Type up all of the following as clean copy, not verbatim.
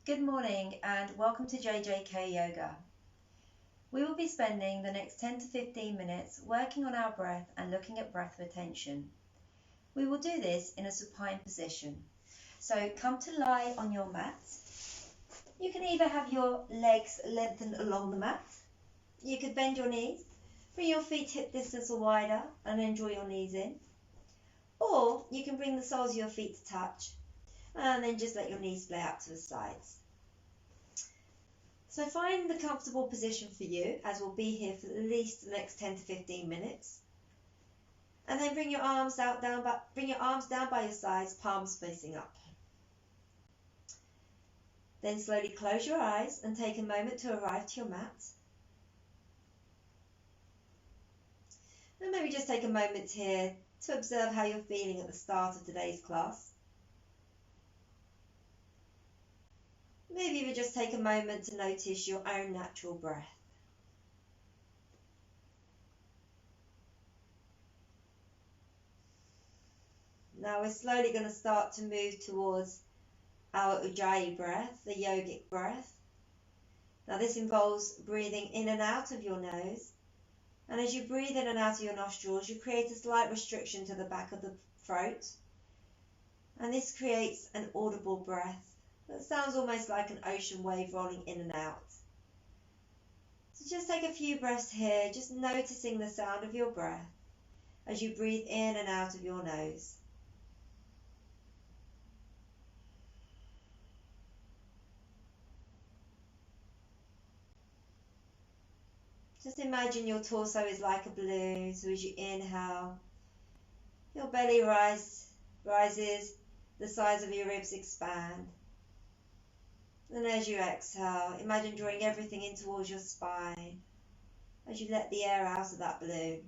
Good morning and welcome to JJK Yoga. We will be spending the next 10 to 15 minutes working on our breath and looking at breath retention. We will do this in a supine position. So come to lie on your mat. You can either have your legs lengthened along the mat. You could bend your knees, bring your feet hip distance or wider and then draw your knees in. Or you can bring the soles of your feet to touch and then just let your knees splay out to the sides. So find the comfortable position for you, as we'll be here for at least the next 10 to 15 minutes. And then bring your arms down by your sides, palms facing up. Then slowly close your eyes and take a moment to arrive to your mat. And maybe just take a moment here to observe how you're feeling at the start of today's class. Maybe even just take a moment to notice your own natural breath. Now we're slowly going to start to move towards our Ujjayi breath, the yogic breath. Now this involves breathing in and out of your nose. And as you breathe in and out of your nostrils, you create a slight restriction to the back of the throat. And this creates an audible breath that sounds almost like an ocean wave rolling in and out. So just take a few breaths here, just noticing the sound of your breath as you breathe in and out of your nose. Just imagine your torso is like a balloon, so as you inhale, your belly rises, the sides of your ribs expand. And as you exhale, imagine drawing everything in towards your spine as you let the air out of that balloon.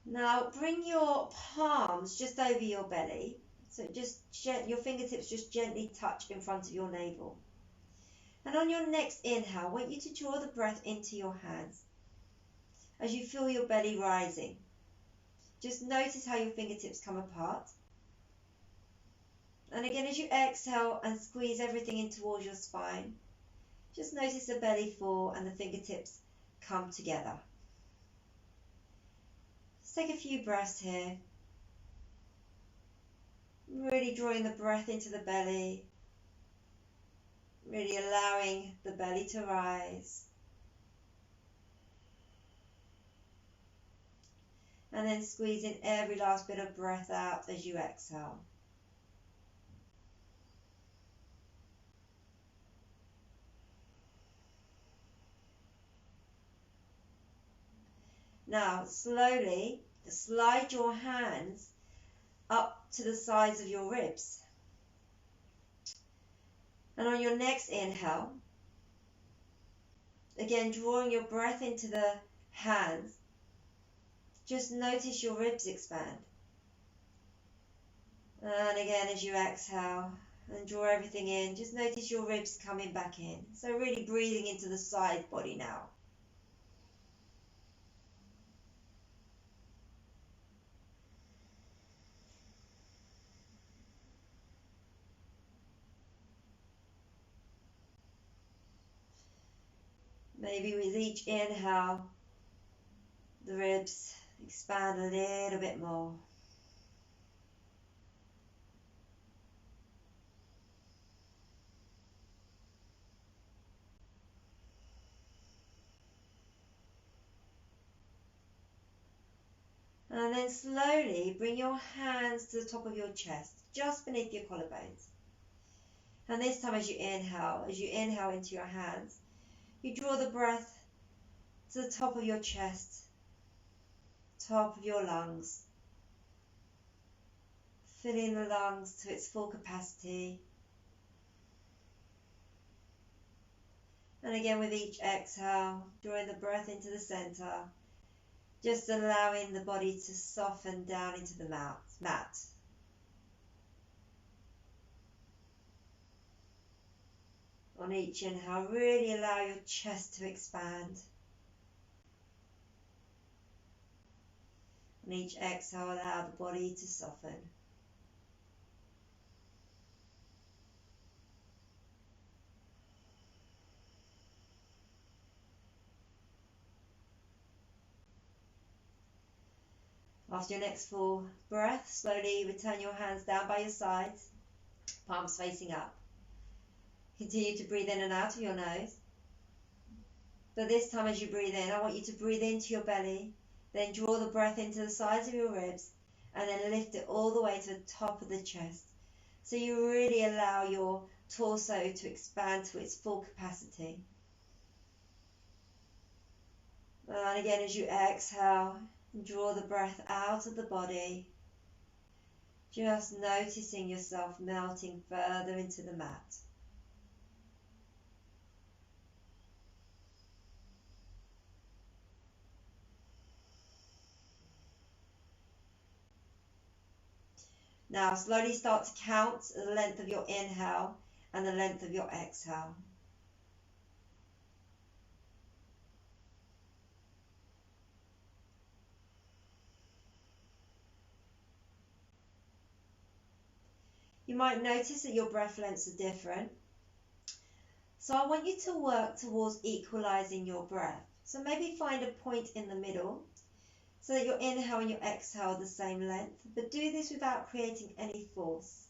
Now bring your palms just over your belly, so your fingertips just gently touch in front of your navel. And on your next inhale, I want you to draw the breath into your hands as you feel your belly rising. Just notice how your fingertips come apart. And again, as you exhale and squeeze everything in towards your spine, just notice the belly fall and the fingertips come together. Just take a few breaths here. Really drawing the breath into the belly. Really allowing the belly to rise. And then squeezing every last bit of breath out as you exhale. Now, slowly slide your hands up to the sides of your ribs. And on your next inhale, again drawing your breath into the hands, just notice your ribs expand. And again, as you exhale and draw everything in, just notice your ribs coming back in. So really breathing into the side body now. Maybe with each inhale, the ribs expand a little bit more. And then slowly bring your hands to the top of your chest, just beneath your collarbones. And this time as you inhale into your hands, you draw the breath to the top of your chest, top of your lungs, filling the lungs to its full capacity. And again with each exhale, drawing the breath into the center, just allowing the body to soften down into the mat. On each inhale, really allow your chest to expand. And each exhale, allow the body to soften. After your next full breath, slowly return your hands down by your sides, palms facing up. Continue to breathe in and out of your nose. But this time as you breathe in, I want you to breathe into your belly, then draw the breath into the sides of your ribs, and then lift it all the way to the top of the chest. So you really allow your torso to expand to its full capacity. And again, as you exhale, draw the breath out of the body, just noticing yourself melting further into the mat. Now slowly start to count the length of your inhale and the length of your exhale. You might notice that your breath lengths are different. So I want you to work towards equalizing your breath. So maybe find a point in the middle so that your inhale and your exhale are the same length, but do this without creating any force.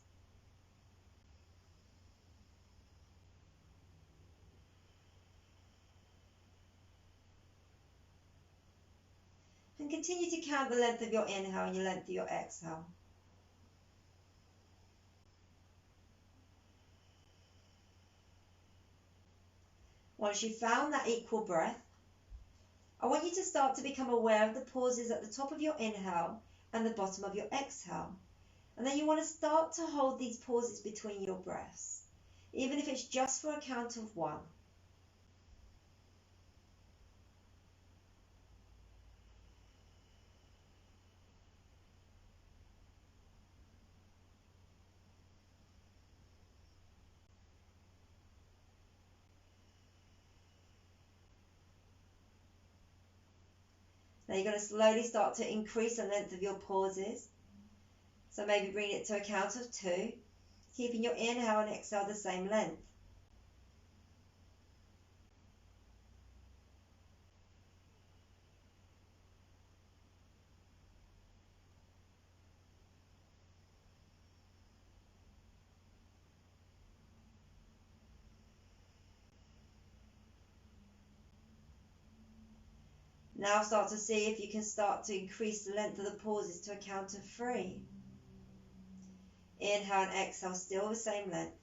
And continue to count the length of your inhale and the length of your exhale. Once you've found that equal breath, I want you to start to become aware of the pauses at the top of your inhale and the bottom of your exhale. And then you want to start to hold these pauses between your breaths, even if it's just for a count of 1. Now you're going to slowly start to increase the length of your pauses. So maybe bring it to a count of 2, keeping your inhale and exhale the same length. Now start to see if you can start to increase the length of the pauses to a count of 3. Inhale and exhale, still the same length.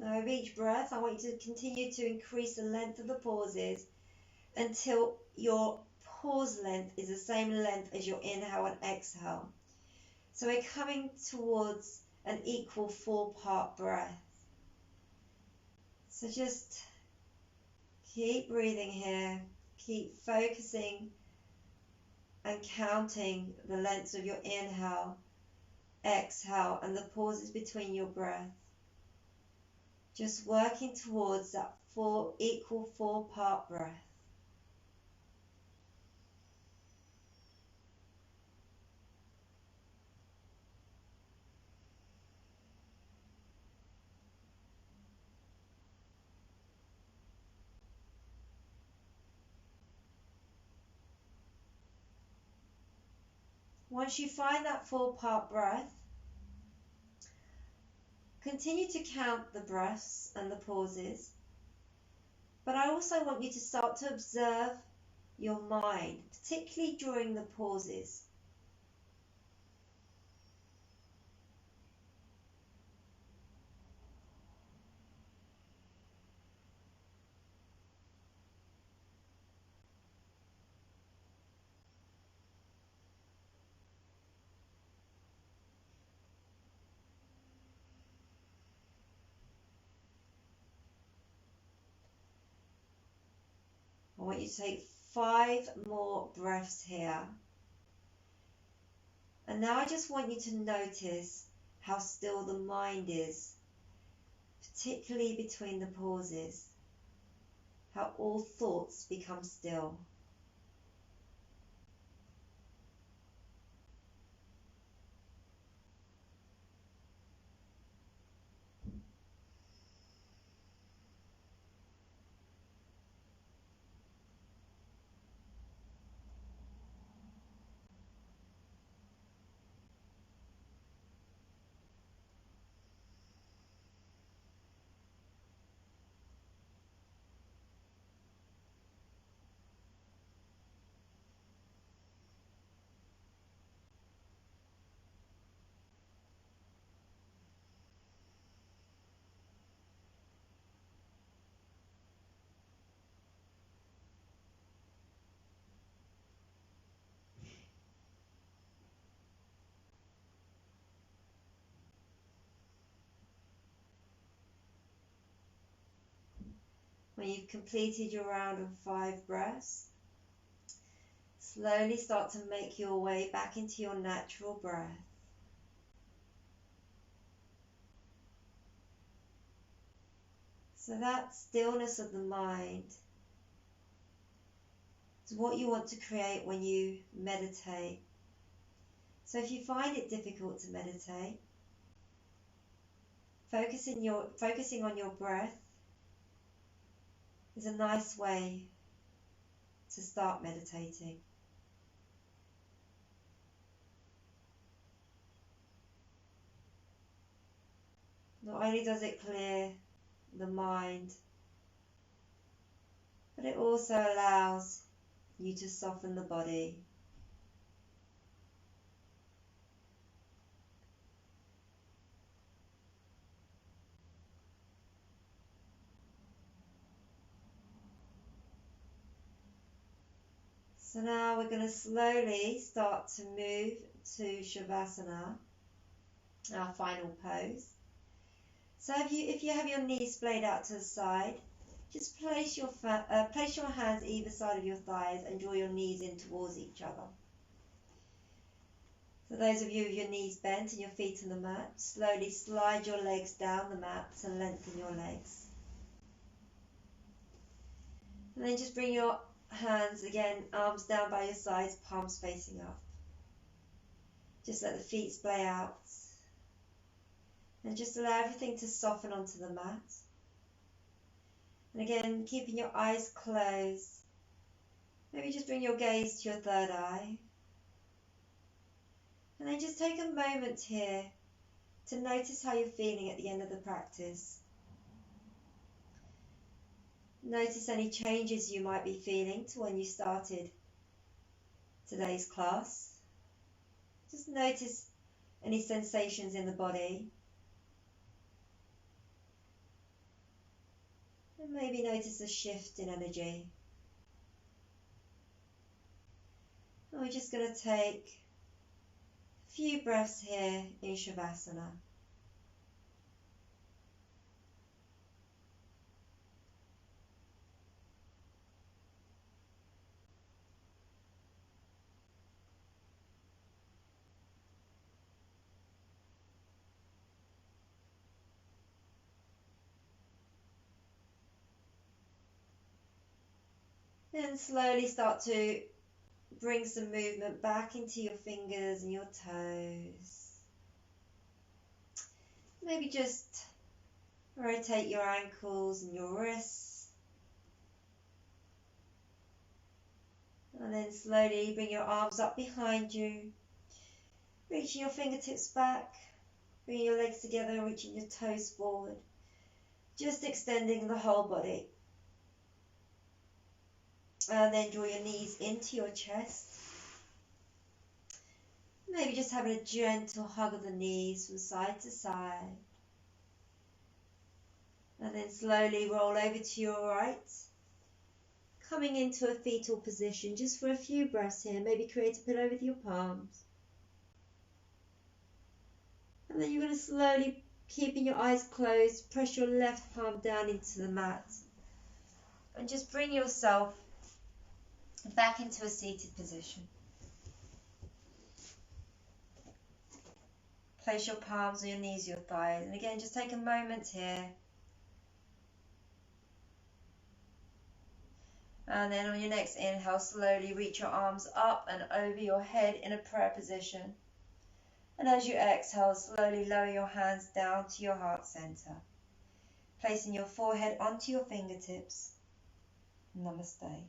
Now with each breath, I want you to continue to increase the length of the pauses until your pause length is the same length as your inhale and exhale. So we're coming towards an equal 4-part breath. So just keep breathing here, keep focusing and counting the lengths of your inhale, exhale, and the pauses between your breath. Just working towards that equal 4-part breath. Once you find that 4-part breath, continue to count the breaths and the pauses. But I also want you to start to observe your mind, particularly during the pauses. I want want you to take 5 more breaths here. And now I just want you to notice how still the mind is, particularly between the pauses, how all thoughts become still. When you've completed your round of 5 breaths, slowly start to make your way back into your natural breath. So that stillness of the mind is what you want to create when you meditate. So if you find it difficult to meditate, focusing on your breath is a nice way to start meditating. Not only does it clear the mind, but it also allows you to soften the body. So now we're going to slowly start to move to Shavasana, our final pose. So if you have your knees splayed out to the side, just place your hands either side of your thighs and draw your knees in towards each other. For those of you with your knees bent and your feet on the mat, slowly slide your legs down the mat to lengthen your legs. And then just bring your hands again, arms down by your sides, palms facing up. Just let the feet splay out. And just allow everything to soften onto the mat. And again, keeping your eyes closed. Maybe just bring your gaze to your third eye. And then just take a moment here to notice how you're feeling at the end of the practice. Notice any changes you might be feeling to when you started today's class. Just notice any sensations in the body. And maybe notice a shift in energy. And we're just going to take a few breaths here in Shavasana. Then slowly start to bring some movement back into your fingers and your toes. Maybe just rotate your ankles and your wrists. And then slowly bring your arms up behind you, reaching your fingertips back, bringing your legs together and reaching your toes forward. Just extending the whole body. And then draw your knees into your chest. Maybe just having a gentle hug of the knees from side to side. And then slowly roll over to your right. Coming into a fetal position just for a few breaths here. Maybe create a pillow with your palms. And then you're going to slowly, keeping your eyes closed, press your left palm down into the mat. And just bring yourself back into a seated position. Place your palms on your knees, your thighs, and again, just take a moment here. And then on your next inhale, slowly reach your arms up and over your head in a prayer position. And as you exhale, slowly lower your hands down to your heart center, placing your forehead onto your fingertips. Namaste.